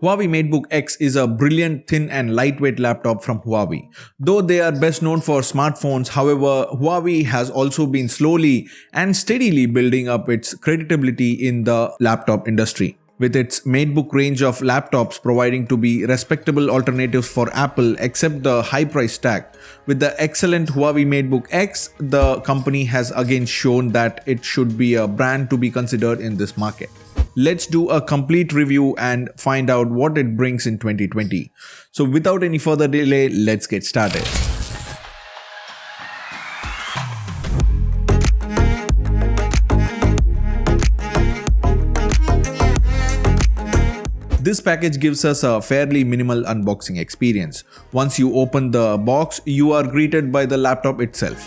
Huawei Matebook X is a brilliant, thin and lightweight laptop from Huawei. Though they are best known for smartphones, however, Huawei has also been slowly and steadily building up its credibility in the laptop industry, with its Matebook range of laptops proving to be respectable alternatives for Apple except the high price tag. With the excellent Huawei Matebook X, the company has again shown that it should be a brand to be considered in this market. Let's do a complete review and find out what it brings in 2020. So without any further delay, let's get started. This package gives us a fairly minimal unboxing experience. Once you open the box, you are greeted by the laptop itself.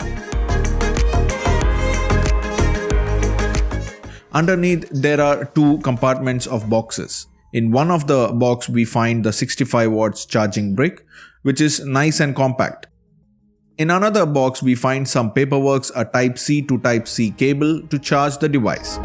Underneath, there are two compartments of boxes. In one of the box, we find the 65 watts charging brick, which is nice and compact. In another box, we find some paperwork, a Type-C to Type-C cable to charge the device.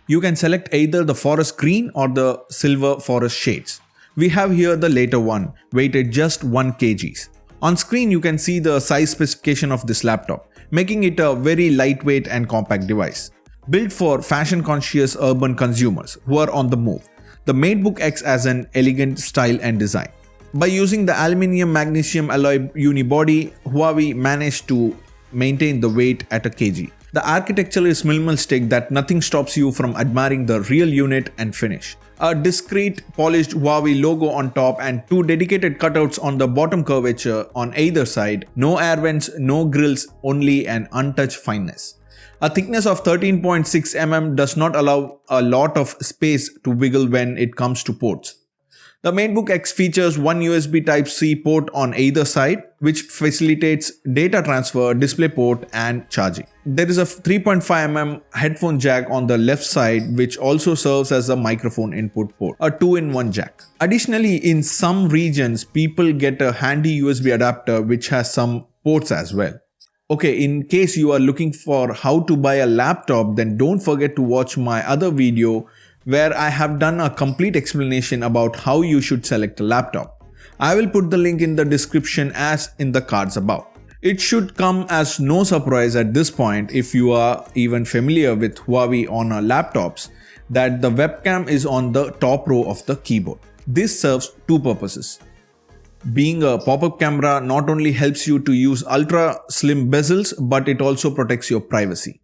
You can select either the forest green or the silver forest shades. We have here the later one, weighted just 1 kg. On screen, you can see the size specification of this laptop, making it a very lightweight and compact device. Built for fashion-conscious urban consumers who are on the move, the Matebook X has an elegant style and design. By using the aluminium magnesium alloy unibody, Huawei managed to maintain the weight at a kg. The architecture is minimalistic that nothing stops you from admiring the real unit and finish. A discreet polished Huawei logo on top and two dedicated cutouts on the bottom curvature on either side. No air vents, no grills, only an untouched fineness. A thickness of 13.6 mm does not allow a lot of space to wiggle when it comes to ports. The Matebook X features one USB Type-C port on either side, which facilitates data transfer, DisplayPort, and charging. There is a 3.5 mm headphone jack on the left side, which also serves as a microphone input port, a 2-in-1 jack. Additionally, in some regions, people get a handy USB adapter which has some ports as well. Okay, in case you are looking for how to buy a laptop, then don't forget to watch my other video where I have done a complete explanation about how you should select a laptop. I will put the link in the description as in the cards above. It should come as no surprise at this point if you are even familiar with Huawei Honor laptops that the webcam is on the top row of the keyboard. This serves two purposes. Being a pop-up camera not only helps you to use ultra slim bezels, but it also protects your privacy.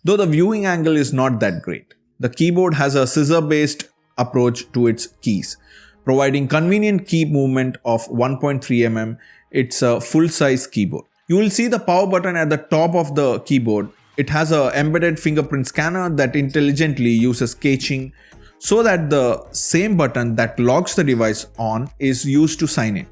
Though the viewing angle is not that great. The keyboard has a scissor-based approach to its keys, providing convenient key movement of 1.3 mm. It's a full-size keyboard. You will see the power button at the top of the keyboard. It has an embedded fingerprint scanner that intelligently uses caching so that the same button that locks the device on is used to sign in,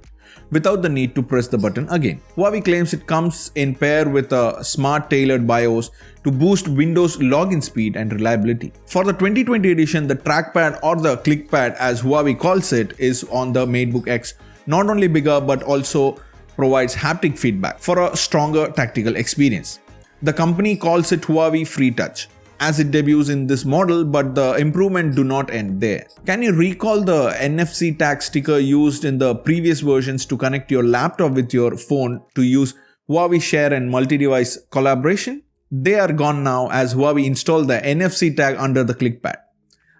without the need to press the button again. Huawei claims it comes in pair with a smart tailored BIOS to boost Windows login speed and reliability. For the 2020 edition, the trackpad or the clickpad as Huawei calls it is on the Matebook X, not only bigger but also provides haptic feedback for a stronger tactical experience. The company calls it Huawei Free Touch as it debuts in this model, but the improvements do not end there. Can you recall the NFC tag sticker used in the previous versions to connect your laptop with your phone to use Huawei Share and multi-device collaboration? They are gone now as Huawei installed the NFC tag under the clickpad.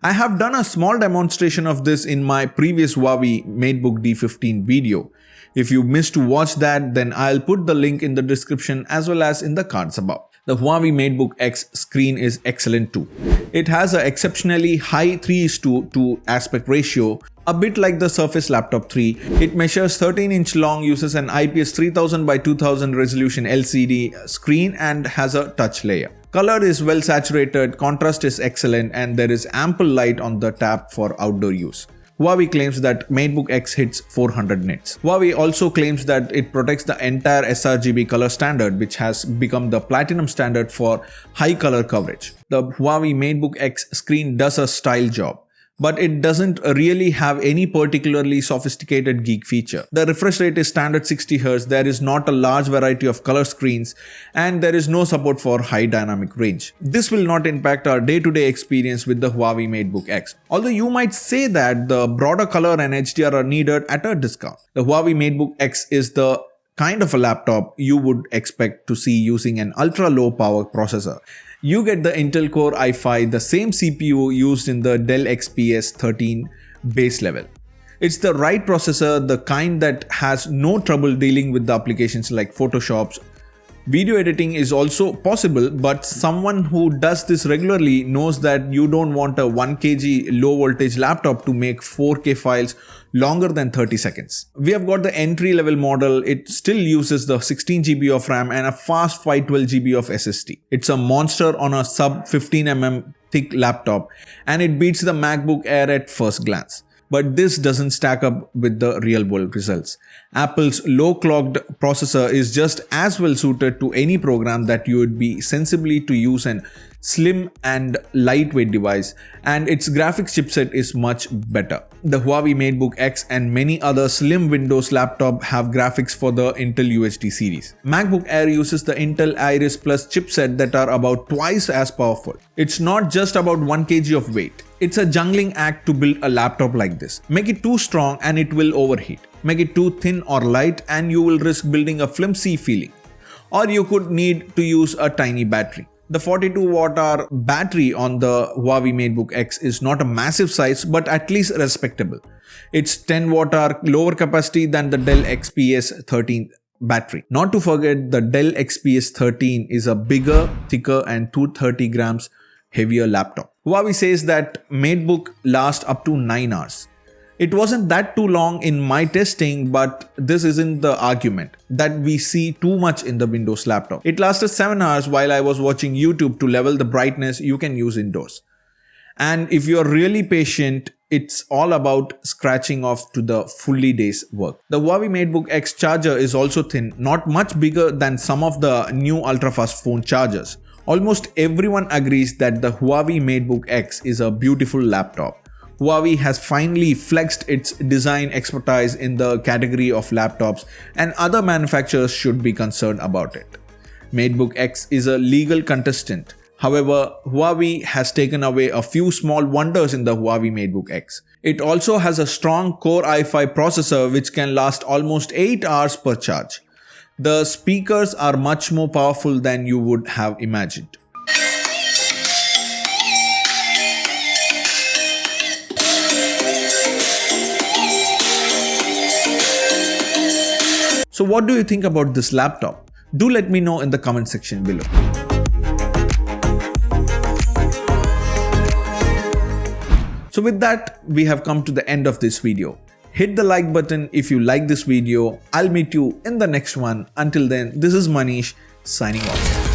I have done a small demonstration of this in my previous Huawei Matebook D15 video. If you missed to watch that, then I'll put the link in the description as well as in the cards above. The Huawei Matebook X screen is excellent too. It has an exceptionally high 3:2 aspect ratio, a bit like the Surface Laptop 3. It measures 13 inch long, uses an IPS 3000 by 2000 resolution LCD screen and has a touch layer. Color is well saturated, contrast is excellent, and there is ample light on the tab for outdoor use. Huawei claims that Matebook X hits 400 nits. Huawei also claims that it protects the entire sRGB color standard, which has become the platinum standard for high color coverage. The Huawei Matebook X screen does a style job. but it doesn't really have any particularly sophisticated geek feature. The refresh rate is standard 60Hz, there is not a large variety of color screens, and there is no support for high dynamic range. This will not impact our day-to-day experience with the Huawei Matebook X. Although you might say that the broader color and HDR are needed at a discount. The Huawei Matebook X is the kind of a laptop you would expect to see using an ultra-low power processor. You get the Intel Core i5, the same CPU used in the Dell XPS 13 base level. It's the right processor, the kind that has no trouble dealing with the applications like Photoshop. Video editing is also possible, but someone who does this regularly knows that you don't want a 1 kg low voltage laptop to make 4K files longer than 30 seconds. We have got the entry level model. It still uses the 16 GB of RAM and a fast 512 GB of SSD. It's a monster on a sub 15mm thick laptop, and it beats the MacBook Air at first glance. But this doesn't stack up with the real world results. Apple's low clocked processor is just as well suited to any program that you would be sensibly to use an slim and lightweight device, and its graphics chipset is much better. The Huawei Matebook X and many other slim Windows laptops have graphics for the Intel UHD series. MacBook Air uses the Intel Iris Plus chipset that are about twice as powerful. It's not just about 1 kg of weight. It's a jungling act to build a laptop like this. Make it too strong and it will overheat. Make it too thin or light and you will risk building a flimsy feeling. Or you could need to use a tiny battery. The 42 Watt-hour battery on the Huawei Matebook X is not a massive size, but at least respectable. It's 10 Watt-hour lower capacity than the Dell XPS 13 battery. Not to forget, the Dell XPS 13 is a bigger, thicker and 230 grams heavier laptop. Huawei says that Matebook lasts up to 9 hours. It wasn't that too long in my testing, but this isn't the argument that we see too much in the Windows laptop. It lasted 7 hours while I was watching YouTube to level the brightness you can use indoors. And if you're really patient, it's all about scratching off to the fully day's work. The Huawei Matebook X charger is also thin, not much bigger than some of the new ultra-fast phone chargers. Almost everyone agrees that the Huawei Matebook X is a beautiful laptop. Huawei has finally flexed its design expertise in the category of laptops, and other manufacturers should be concerned about it. Matebook X is a legal contestant. However, Huawei has taken away a few small wonders in the Huawei Matebook X. It also has a strong Core i5 processor which can last almost 8 hours per charge. The speakers are much more powerful than you would have imagined. So what do you think about this laptop? Do let me know in the comment section below. So with that, we have come to the end of this video. Hit the like button if you like this video. I'll meet you in the next one. Until then, this is Manish signing off.